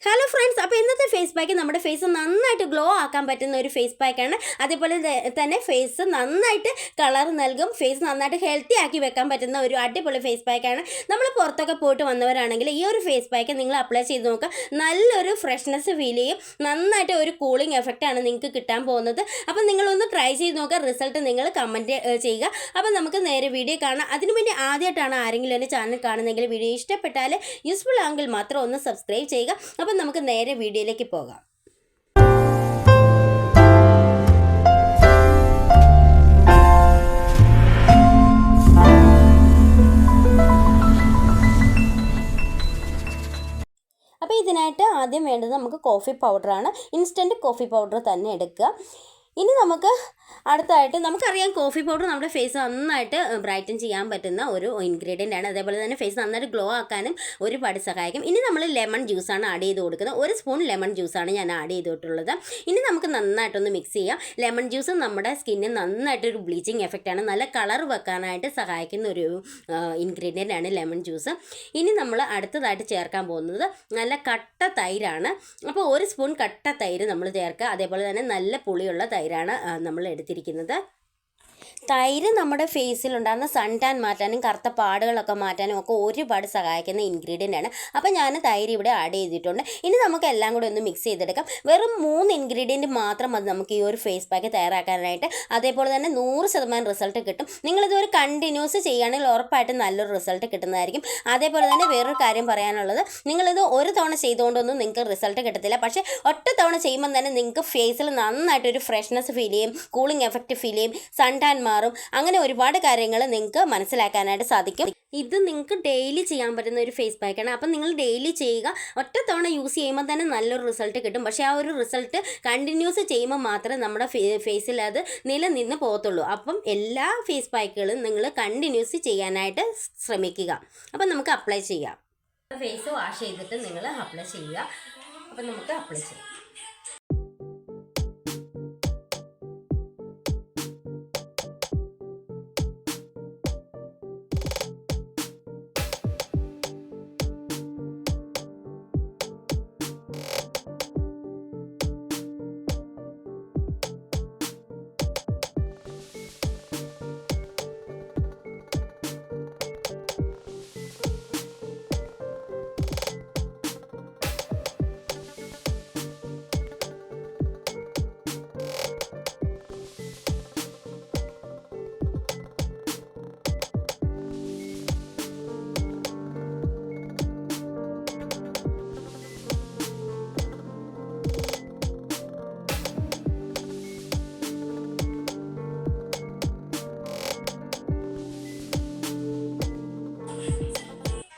Hello friends, അപ്പോൾ ഇന്നത്തെ face pack നമ്മുടെ ഫേസ് നന്നായിട്ട് ഗ്ലോ ആക്കാൻ പറ്റുന്ന ഒരു ഫേസ് പാക്കാണ്. അതേപോലെ തന്നെ ഫേസ് നന്നായിട്ട് കളർ നൽകും, ഫേസ് നന്നായിട്ട് ഹെൽത്തി ആക്കി വെക്കാൻ പറ്റുന്ന ഒരു അടിപൊളി ഫേസ് പാക്കാണ്. നമ്മൾ പുറത്തൊക്കെ പോയിട്ട് വന്നവരാണെങ്കിൽ ഈ ഒരു ഫേസ് പാക്ക് നിങ്ങൾ അപ്ലൈ ചെയ്ത് നോക്കുക. നല്ലൊരു ഫ്രഷ്നെസ് ഫീൽ ചെയ്യും, നന്നായിട്ട് ഒരു കൂളിംഗ് എഫക്റ്റാണ് നിങ്ങൾക്ക് കിട്ടാൻ പോകുന്നത്. അപ്പോൾ നിങ്ങളൊന്ന് ട്രൈ ചെയ്ത് നോക്കുക, റിസൾട്ട് നിങ്ങൾ കമൻറ്റ് ചെയ്യുക. അപ്പോൾ നമുക്ക് നേരെ വീഡിയോ കാണാം. അതിനു വേണ്ടി ആദ്യമായിട്ടാണ് ആരെങ്കിലും എൻ്റെ ചാനൽ കാണുന്നതെങ്കിൽ വീഡിയോ ഇഷ്ടപ്പെട്ടാൽ യൂസ്ഫുൾ ആണെങ്കിൽ മാത്രം ഒന്ന് സബ്സ്ക്രൈബ് ചെയ്യുക. അപ്പം നമുക്ക് നേരെ വീഡിയോയിലേക്ക് പോകാം. അപ്പോൾ ഇതിനായിട്ട് ആദ്യം വേണ്ടത് നമുക്ക് കോഫി പൗഡറാണ്. ഇൻസ്റ്റൻറ്റ് കോഫി പൗഡർ തന്നെ എടുക്കുക. ഇനി നമുക്ക് അടുത്തായിട്ട് നമുക്കറിയാം, കോഫി പൗഡർ നമ്മുടെ ഫേസ് നന്നായിട്ട് ബ്രൈറ്റൻ ചെയ്യാൻ പറ്റുന്ന ഒരു ഇൻഗ്രീഡിയൻ്റ് ആണ്. അതേപോലെ തന്നെ ഫേസ് നന്നായിട്ട് ഗ്ലോ ആക്കാനും ഒരുപാട് സഹായിക്കും. ഇനി നമ്മൾ ലെമൺ ജ്യൂസാണ് ആഡ് ചെയ്ത് കൊടുക്കുന്നത്. 1 സ്പൂൺ ലെമൺ ജ്യൂസാണ് ഞാൻ ആഡ് ചെയ്തിട്ടുള്ളത്. ഇനി നമുക്ക് നന്നായിട്ടൊന്ന് മിക്സ് ചെയ്യാം. ലെമൺ ജ്യൂസ് നമ്മുടെ സ്കിന്നിന് നന്നായിട്ടൊരു ബ്ലീച്ചിങ് എഫക്റ്റാണ്, നല്ല കളർ വെക്കാനായിട്ട് സഹായിക്കുന്ന ഒരു ഇൻഗ്രീഡിയൻ്റ് ആണ് ലെമൺ ജ്യൂസ്. ഇനി നമ്മൾ അടുത്തതായിട്ട് ചേർക്കാൻ പോകുന്നത് നല്ല കട്ട തൈരാണ്. അപ്പോൾ 1 സ്പൂൺ കട്ട തൈര് നമ്മൾ ചേർക്കുക. അതേപോലെ തന്നെ നല്ല പുളിയുള്ള തൈരാണ് നമ്മൾ എടുത്തിരിക്കുന്നത്. തൈര് നമ്മുടെ ഫേസിലുണ്ടാകുന്ന സൺ ടാൻ മാറ്റാനും കറുത്ത പാടുകളൊക്കെ മാറ്റാനും ഒക്കെ ഒരുപാട് സഹായിക്കുന്ന ഇൻഗ്രീഡിയൻ്റ് ആണ്. അപ്പോൾ ഞാൻ തൈര് ഇവിടെ ആഡ് ചെയ്തിട്ടുണ്ട്. ഇനി നമുക്ക് എല്ലാം കൂടെ ഒന്ന് മിക്സ് ചെയ്തെടുക്കാം. വെറും 3 ഇൻഗ്രീഡിയൻറ്റ് മാത്രം മതി നമുക്ക് ഈ ഒരു ഫേസ് പാക്ക് തയ്യാറാക്കാനായിട്ട്. അതേപോലെ തന്നെ 100% റിസൾട്ട് കിട്ടും. നിങ്ങളിതൊരു കണ്ടിന്യൂസ് ചെയ്യുകയാണെങ്കിൽ ഉറപ്പായിട്ടും നല്ലൊരു റിസൾട്ട് കിട്ടുന്നതായിരിക്കും. അതേപോലെ തന്നെ വേറൊരു കാര്യം പറയാനുള്ളത്, നിങ്ങളിത് ഒരു തവണ ചെയ്തുകൊണ്ടൊന്നും നിങ്ങൾക്ക് റിസൾട്ട് കിട്ടത്തില്ല. പക്ഷേ ഒറ്റ തവണ ചെയ്യുമ്പോൾ തന്നെ നിങ്ങൾക്ക് ഫേസിൽ നന്നായിട്ടൊരു ഫ്രഷ്നെസ് ഫീൽ ചെയ്യും, കൂളിംഗ് എഫക്റ്റ് ഫീൽ ചെയ്യും, സൺ ടാൻ മാറും. അങ്ങനെ ഒരുപാട് കാര്യങ്ങൾ നിങ്ങൾക്ക് മനസ്സിലാക്കാനായിട്ട് സാധിക്കും. ഇത് നിങ്ങൾക്ക് ഡെയിലി ചെയ്യാൻ പറ്റുന്ന ഒരു ഫേസ് പാക്കാണ്. അപ്പം നിങ്ങൾ ഡെയിലി ചെയ്യുക. ഒറ്റ തവണ യൂസ് ചെയ്യുമ്പോൾ തന്നെ നല്ലൊരു റിസൾട്ട് കിട്ടും. പക്ഷേ ആ ഒരു റിസൾട്ട് കണ്ടിന്യൂസ് ചെയ്യുമ്പോൾ മാത്രമേ നമ്മുടെ ഫേസിൽ അത് നിലനിന്ന് പോകത്തുള്ളൂ. അപ്പം എല്ലാ ഫേസ് പാക്കുകളും നിങ്ങൾ കണ്ടിന്യൂസ് ചെയ്യാനായിട്ട് ശ്രമിക്കുക. അപ്പം നമുക്ക് അപ്ലൈ ചെയ്യാം. ഫേസ് വാഷ് ചെയ്തിട്ട് നിങ്ങൾ അപ്ലൈ ചെയ്യുക. അപ്പം നമുക്ക് അപ്ലൈ ചെയ്യാം.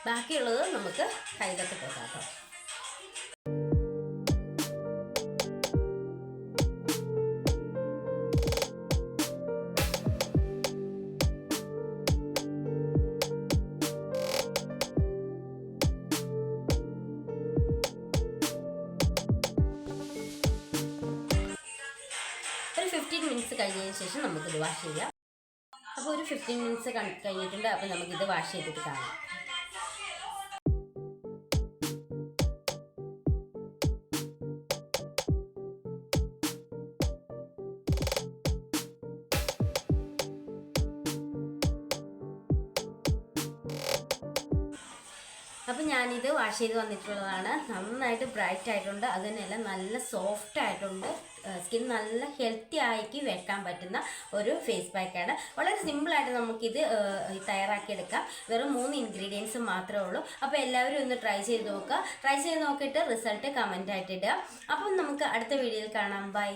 ബാക്കിയുള്ളത് നമുക്ക് കയ്യിലൊക്കെ പോകാം കേട്ടോ. ഒരു 15 മിനിറ്റ്സ് കഴിഞ്ഞതിന് ശേഷം നമുക്കിത് വാഷ് ചെയ്യാം. അപ്പോൾ ഒരു 15 മിനിറ്റ്സ് കഴിഞ്ഞിട്ടുണ്ട്. അപ്പോൾ നമുക്കിത് വാഷ് ചെയ്തിട്ട് കാണാം. അപ്പോൾ ഞാനിത് വാഷ് ചെയ്ത് വന്നിട്ടുള്ളതാണ്. നന്നായിട്ട് ബ്രൈറ്റ് ആയിട്ടുണ്ട്, അതുതന്നെയല്ല നല്ല സോഫ്റ്റ് ആയിട്ടുണ്ട്. സ്കിൻ നല്ല ഹെൽത്തി ആക്കി വെക്കാൻ പറ്റുന്ന ഒരു ഫേസ് പാക്കാണ്. വളരെ സിമ്പിളായിട്ട് നമുക്കിത് തയ്യാറാക്കിയെടുക്കാം. വെറും 3 ഇൻഗ്രീഡിയൻസ് മാത്രമേ ഉള്ളൂ. അപ്പോൾ എല്ലാവരും ഒന്ന് ട്രൈ ചെയ്ത് നോക്കുക. ട്രൈ ചെയ്ത് നോക്കിയിട്ട് റിസൾട്ട് കമൻ്റ് ആയിട്ട് ഇടുക. അപ്പം നമുക്ക് അടുത്ത വീഡിയോയിൽ കാണാം. ബൈ.